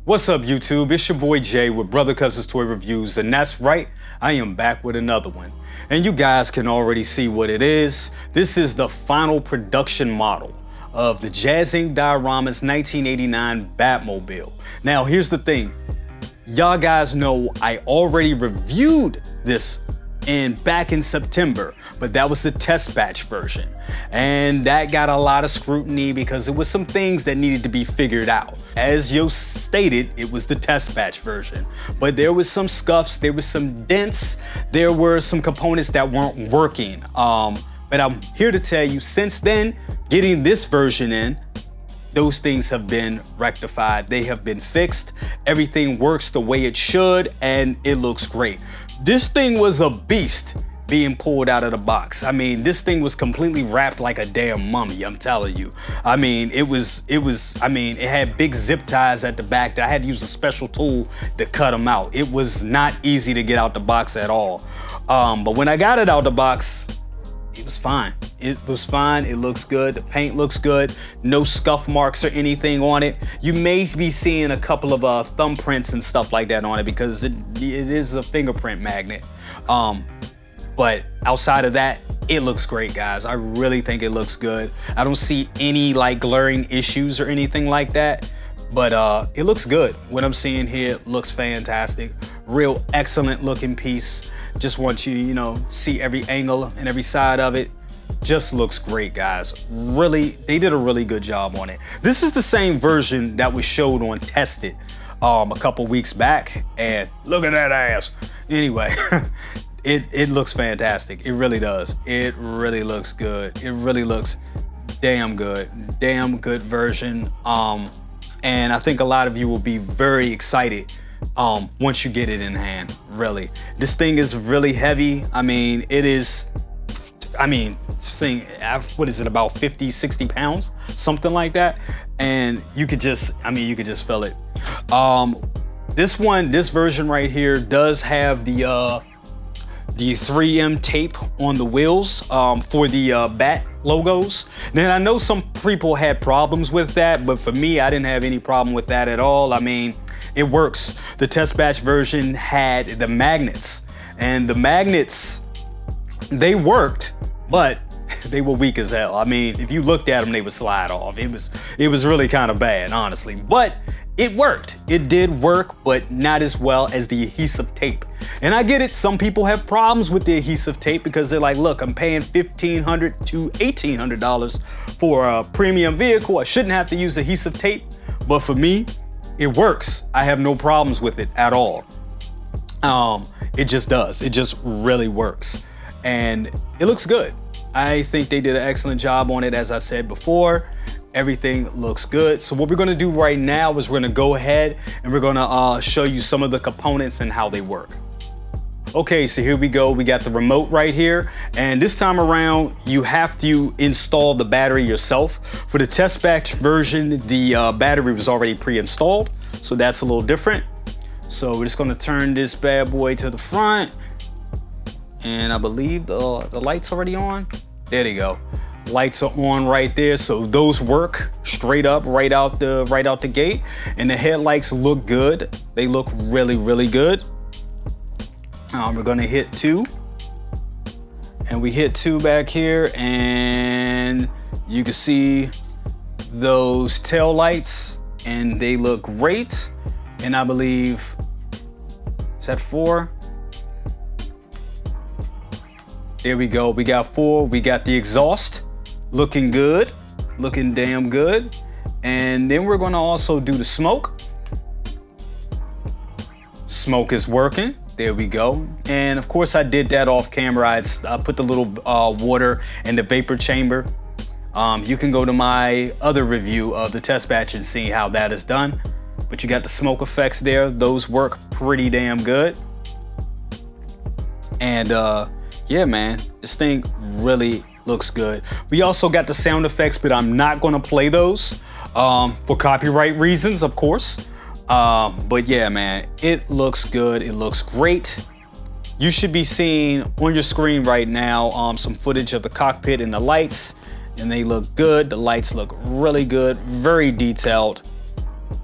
What's up, YouTube? It's your boy Jay with Brother Cousin's Toy Reviews, and that's right, I am back with another one. And you guys can already see what it is. This is the final production model of the Jazzinc Dioramas 1989 Batmobile. Now, here's the thing. Y'all guys know I already reviewed this back in September, but that was the test batch version. And that got a lot of scrutiny because it was some things that needed to be figured out. As Yo stated, it was the test batch version, but there was some scuffs, there was some dents, there were some components that weren't working. But I'm here to tell you, since then, getting this version in, those things have been rectified. They have been fixed. Everything works the way it should, and it looks great. This thing was a beast being pulled out of the box. I mean, this thing was completely wrapped like a damn mummy, I'm telling you. I mean, it had big zip ties at the back that I had to use a special tool to cut them out. It was not easy to get out the box at all. But when I got it out the box, it was fine. It was fine. It looks good. The paint looks good. No scuff marks or anything on it. You may be seeing a couple of thumbprints and stuff like that on it because it is a fingerprint magnet. But outside of that, it looks great, guys. I really think it looks good. I don't see any like glaring issues or anything like that, but it looks good. What I'm seeing here looks fantastic. Real excellent looking piece. Just want you to, see every angle and every side of it. Just looks great, guys. Really, they did a really good job on it. This is the same version that was showed on Tested a couple weeks back, and look at that ass. Anyway, it looks fantastic. It really does. It really looks good. It really looks damn good. Damn good version. And I think a lot of you will be very excited once you get it in hand, really. This thing is really heavy. I mean, this thing, what is it, about 50, 60 pounds? Something like that. And you could just feel it. This version right here does have the 3M tape on the wheels for the bat logos. Now, I know some people had problems with that, but for me, I didn't have any problem with that at all. I mean, it works. The test batch version had the magnets, and the magnets, they worked, but they were weak as hell. I mean, if you looked at them, they would slide off. It was really kind of bad, honestly, but it worked. It did work, but not as well as the adhesive tape. And I get it, some people have problems with the adhesive tape because they're like, look, I'm paying $1,500 to $1,800 for a premium vehicle. I shouldn't have to use adhesive tape, but for me, it works. I have no problems with it at all. It just does. It just really works. And it looks good. I think they did an excellent job on it, as I said before. Everything looks good. So what we're gonna do right now is we're gonna go ahead and we're gonna show you some of the components and how they work. Okay, so here we go. We got the remote right here. And this time around, you have to install the battery yourself. For the test batch version, the battery was already pre-installed. So that's a little different. So we're just gonna turn this bad boy to the front. And I believe the light's already on. There they go. Lights are on right there, so those work straight up right out the gate. And the headlights look good. They look really, really good. We're gonna hit 2. And we hit 2 back here, and you can see those tail lights, and they look great. And I believe, is that 4? There we go. We got 4. We got the exhaust. Looking good, looking damn good. And then we're gonna also do the smoke. Smoke is working, there we go. And of course I did that off camera. I put the little water in the vapor chamber. You can go to my other review of the test batch and see how that is done. But you got the smoke effects there. Those work pretty damn good. And yeah, man, this thing really looks good. We also got the sound effects, but I'm not gonna play those for copyright reasons, of course. But yeah, man, it looks good. It looks great. You should be seeing on your screen right now some footage of the cockpit and the lights, and they look good. The lights look really good, very detailed.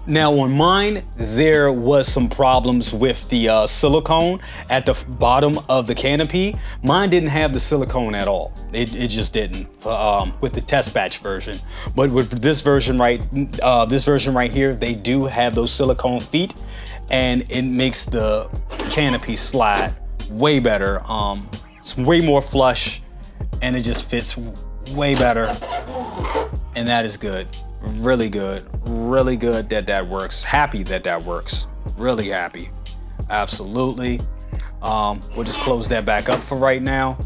Now on mine, there was some problems with the silicone at the bottom of the canopy. Mine didn't have the silicone at all. It just didn't with the test batch version. But with this version right here, they do have those silicone feet, and it makes the canopy slide way better. It's way more flush, and it just fits way better, and that is good. Really good that works. Happy that works. Really happy. Absolutely. We'll just close that back up for right now.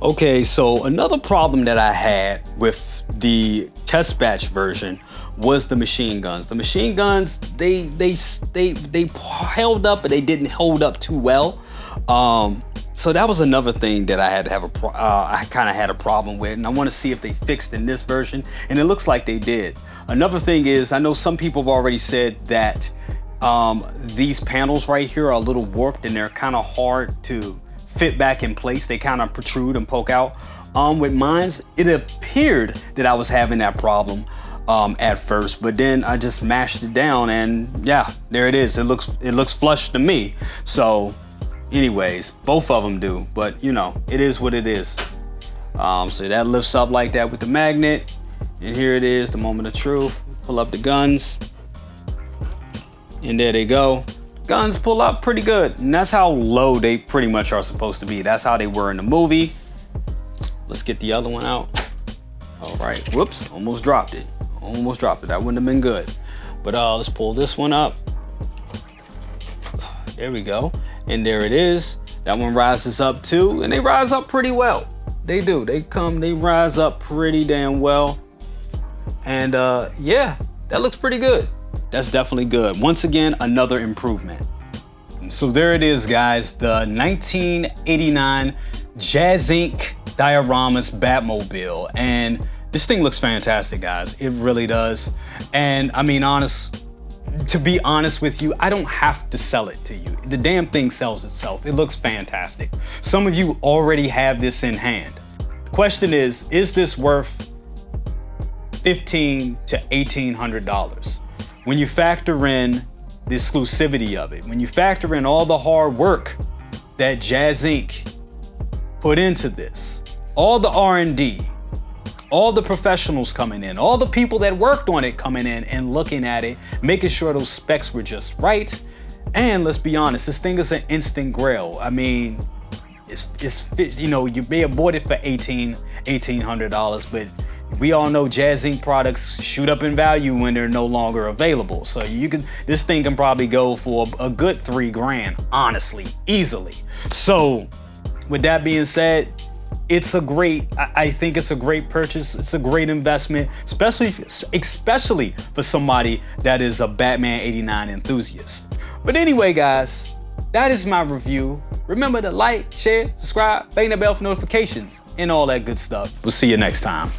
Okay, so another problem that I had with the test batch version was the machine guns. The machine guns, they held up, but they didn't hold up too well. So that was another thing that I had to have I kind of had a problem with, and I want to see if they fixed in this version, and it looks like they did. Another thing is, I know some people have already said that these panels right here are a little warped and they're kind of hard to fit back in place. They kind of protrude and poke out. With mines, it appeared that I was having that problem at first, but then I just mashed it down, and yeah, there it is. It looks flush to me. So anyways, both of them do, but you know, it is what it is. So that lifts up like that with the magnet, and here it is, the moment of truth. Pull up the guns, and there they go. Guns pull up pretty good, and that's how low they pretty much are supposed to be. That's how they were in the movie. Let's get the other one out. All right, whoops, almost dropped it. That wouldn't have been good. But let's pull this one up. There we go. And there it is. That one rises up too, and they rise up pretty well. They do. They rise up pretty damn well. And yeah, that looks pretty good. That's definitely good. Once again, another improvement. So there it is, guys. The 1989 Jazzinc Dioramas Batmobile. And this thing looks fantastic, guys. It really does. And I mean, to be honest with you, I don't have to sell it to you. The damn thing sells itself. It looks fantastic. Some of you already have this in hand. The question is this worth $1,500 to $1,800? When you factor in the exclusivity of it, when you factor in all the hard work that Jazzinc put into this, all the R&D, all the professionals coming in, all the people that worked on it coming in and looking at it, making sure those specs were just right. And let's be honest, this thing is an instant grail. I mean, it's you know, you may have bought it for $1,800, but we all know Jazzinc products shoot up in value when they're no longer available. So this thing can probably go for a good $3 grand, honestly, easily. So with that being said, I think it's a great purchase. It's a great investment, especially for somebody that is a Batman 89 enthusiast. But anyway, guys, that is my review. Remember to like, share, subscribe, bang the bell for notifications, and all that good stuff. We'll see you next time.